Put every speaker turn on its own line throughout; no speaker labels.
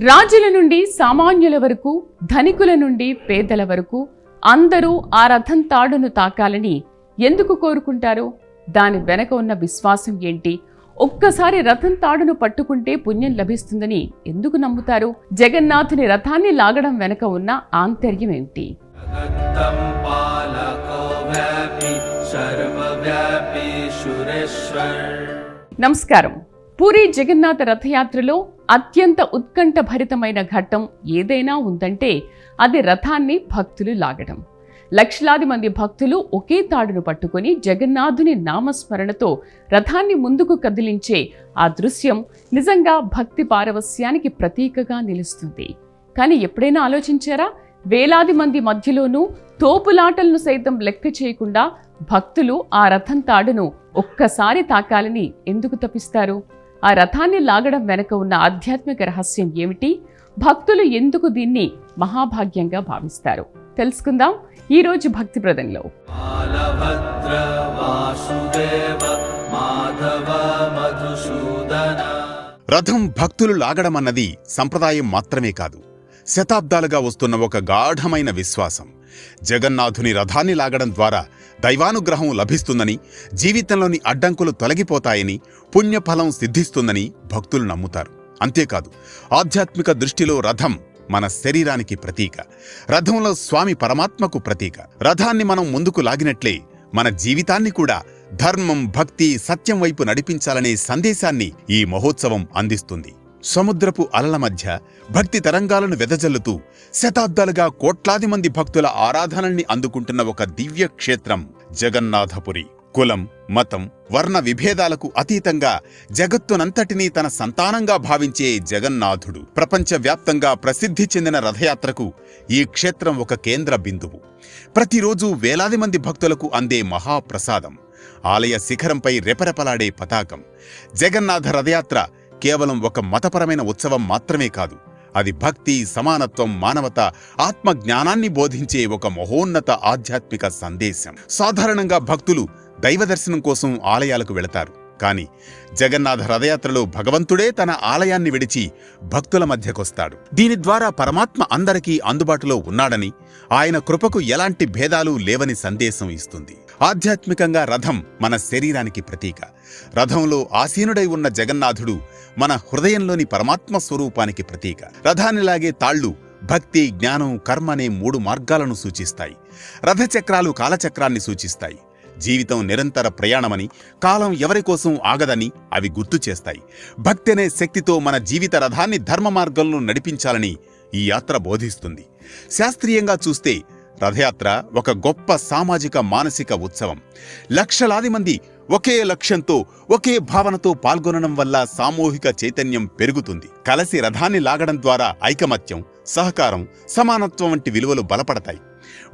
రాజుల నుండి సామాన్యుల వరకు, ధనికుల నుండి పేదల వరకు అందరూ ఆ రథం తాడును తాకాలని ఎందుకు కోరుకుంటారు? దాని వెనక ఉన్న విశ్వాసం ఏంటి? ఒక్కసారి రథం తాడును పట్టుకుంటే పుణ్యం లభిస్తుందని ఎందుకు నమ్ముతారు? జగన్నాథుని రథాన్ని లాగడం వెనక ఉన్న ఆంతర్యం ఏమిటి? నమస్కారం. పూరి జగన్నాథ రథయాత్రలో అత్యంత ఉత్కంఠ భరితమైన ఘట్టం ఏదైనా ఉందంటే అది రథాన్ని భక్తులు లాగడం. లక్షలాది మంది భక్తులు ఒకే తాడును పట్టుకొని జగన్నాథుని నామస్మరణతో రథాన్ని ముందుకు కదిలించే ఆ దృశ్యం నిజంగా భక్తి పారవస్యానికి ప్రతీకగా నిలుస్తుంది. కానీ ఎప్పుడైనా ఆలోచించారా? వేలాది మంది మధ్యలోనూ తోపులాటలను సైతం లెక్క చేయకుండా భక్తులు ఆ రథం తాడును ఒక్కసారి తాకాలని ఎందుకు తపిస్తారు? ఆ రథాన్ని లాగడం వెనక ఉన్న ఆధ్యాత్మిక రహస్యం ఏమిటి? భక్తులు ఎందుకు దీన్ని మహాభాగ్యంగా భావిస్తారు? తెలుసుకుందాం ఈరోజు భక్తి ప్రదంలో.
రథం భక్తులు లాగడమన్నది సంప్రదాయం మాత్రమే కాదు, శతాబ్దాలుగా వస్తున్న ఒక గాఢమైన విశ్వాసం. జగన్నాథుని రథాన్ని లాగడం ద్వారా దైవానుగ్రహం లభిస్తుందని, జీవితంలోని అడ్డంకులు తొలగిపోతాయని, పుణ్యఫలం సిద్ధిస్తుందని భక్తులు నమ్ముతారు. అంతేకాదు, ఆధ్యాత్మిక దృష్టిలో రథం మన శరీరానికి ప్రతీక, రథంలో స్వామి పరమాత్మకు ప్రతీక. రథాన్ని మనం ముందుకు లాగినట్లే మన జీవితాన్ని కూడా ధర్మం, భక్తి, సత్యం వైపు నడిపించాలనే సందేశాన్ని ఈ మహోత్సవం అందిస్తుంది. సముద్రపు అలల మధ్య భక్తి తరంగాలను వెదజల్లుతూ శతాబ్దాలుగా కోట్లాది మంది భక్తుల ఆరాధనల్ని అందుకుంటున్న ఒక దివ్య క్షేత్రం జగన్నాథపురి. కులం, మతం, వర్ణ విభేదాలకు అతీతంగా జగత్తునంతటినీ తన సంతానంగా భావించే జగన్నాథుడు. ప్రపంచవ్యాప్తంగా ప్రసిద్ధి చెందిన రథయాత్రకు ఈ క్షేత్రం ఒక కేంద్ర బిందువు. ప్రతిరోజు వేలాది మంది భక్తులకు అందే మహాప్రసాదం, ఆలయ శిఖరంపై రెపరెపలాడే పతాకం. జగన్నాథ రథయాత్ర కేవలం ఒక మతపరమైన ఉత్సవం మాత్రమే కాదు, అది భక్తి, సమానత్వం, మానవత, ఆత్మజ్ఞానాన్ని బోధించే ఒక మహోన్నత ఆధ్యాత్మిక సందేశం. సాధారణంగా భక్తులు దైవ దర్శనం కోసం ఆలయాలకు వెళతారు. కానీ జగన్నాథ రథయాత్రలో భగవంతుడే తన ఆలయాన్ని విడిచి భక్తుల మధ్యకొస్తాడు. దీని ద్వారా పరమాత్మ అందరికీ అందుబాటులో ఉన్నాడని, ఆయన కృపకు ఎలాంటి భేదాలు లేవని సందేశం ఇస్తుంది. ఆధ్యాత్మికంగా రథం మన శరీరానికి ప్రతీక. రథంలో ఆసీనుడై ఉన్న జగన్నాథుడు మన హృదయంలోని పరమాత్మ స్వరూపానికి ప్రతీక. రథాన్ని లాగే తాళ్లు భక్తి, జ్ఞానం, కర్మ అనే 3 మార్గాలను సూచిస్తాయి. రథచక్రాలు కాలచక్రాన్ని సూచిస్తాయి. జీవితం నిరంతర ప్రయాణమని, కాలం ఎవరికోసం ఆగదని అవి గుర్తు చేస్తాయి. భక్తి అనే శక్తితో మన జీవిత రథాన్ని ధర్మ మార్గంలో నడిపించాలని ఈ యాత్ర బోధిస్తుంది. శాస్త్రీయంగా చూస్తే రథయాత్ర ఒక గొప్ప సామాజిక, మానసిక ఉత్సవం. లక్షలాది మంది ఒకే లక్ష్యంతో, ఒకే భావనతో పాల్గొనడం వల్ల సామూహిక చైతన్యం పెరుగుతుంది. కలిసి రథాన్ని లాగడం ద్వారా ఐకమత్యం, సహకారం, సమానత్వం వంటి విలువలు బలపడతాయి.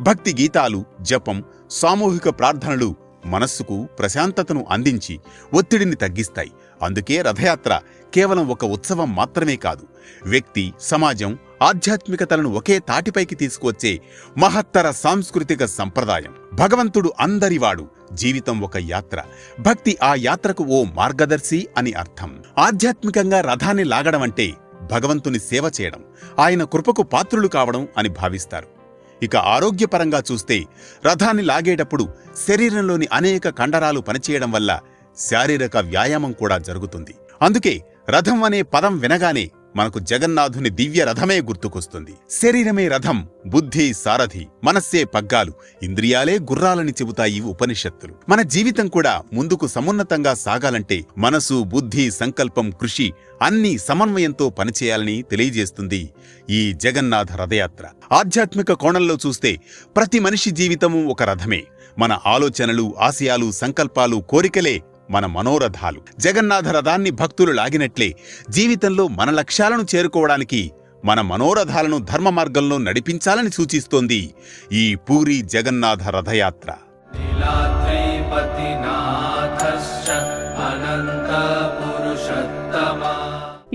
భక్తి గీతాలు, జపం, సామూహిక ప్రార్థనలు మనస్సుకు ప్రశాంతతను అందించి ఒత్తిడిని తగ్గిస్తాయి. అందుకే రథయాత్ర కేవలం ఒక ఉత్సవం మాత్రమే కాదు, వ్యక్తి, సమాజం, ఆధ్యాత్మికతలను ఒకే తాటిపైకి తీసుకువచ్చే మహత్తర సాంస్కృతిక సంప్రదాయం. భగవంతుడు అందరివాడు, జీవితం ఒక యాత్ర, భక్తి ఆ యాత్రకు ఓ మార్గదర్శి అని అర్థం. ఆధ్యాత్మికంగా రథాన్ని లాగడం అంటే భగవంతుని సేవ చేయడం, ఆయన కృపకు పాత్రులు కావడం అని భావిస్తారు. ఇక ఆరోగ్యపరంగా చూస్తే రథాన్ని లాగేటప్పుడు శరీరంలోని అనేక కండరాలు పనిచేయడం వల్ల శారీరక వ్యాయామం కూడా జరుగుతుంది. అందుకే రథం అనే పదం వినగానే మనకు జగన్నాథుని దివ్య రథమే గుర్తుకొస్తుంది. శరీరమే రథం, బుద్ధి సారథి, మనస్సే పగ్గాలు, ఇంద్రియాలే గుర్రాలని చెబుతాయి ఉపనిషత్తులు. మన జీవితం కూడా ముందుకు సమున్నతంగా సాగాలంటే మనసు, బుద్ధి, సంకల్పం, కృషి అన్నీ సమన్వయంతో పనిచేయాలని తెలియజేస్తుంది ఈ జగన్నాథ రథయాత్ర. ఆధ్యాత్మిక కోణంలో చూస్తే ప్రతి మనిషి జీవితము ఒక రథమే. మన ఆలోచనలు, ఆశయాలు, సంకల్పాలు, కోరికలే మన మనోరథాలు. జగన్నాథ రథాన్ని భక్తులు లాగినట్లే జీవితంలో మన లక్ష్యాలను చేరుకోవడానికి మన మనోరథాలను ధర్మ మార్గంలో నడిపించాలని సూచిస్తోంది ఈ పూరి జగన్నాథ రథయాత్ర.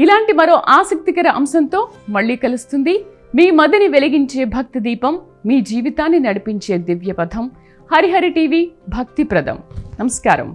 ఇలాంటి మరో ఆసక్తికర అంశంతో మళ్ళీ కలుస్తుంది మీ మదిని వెలిగించే భక్తి దీపం, మీ జీవితాన్ని నడిపించే దివ్యపథం. హరిహరి టీవీ భక్తి ప్రదం. నమస్కారం.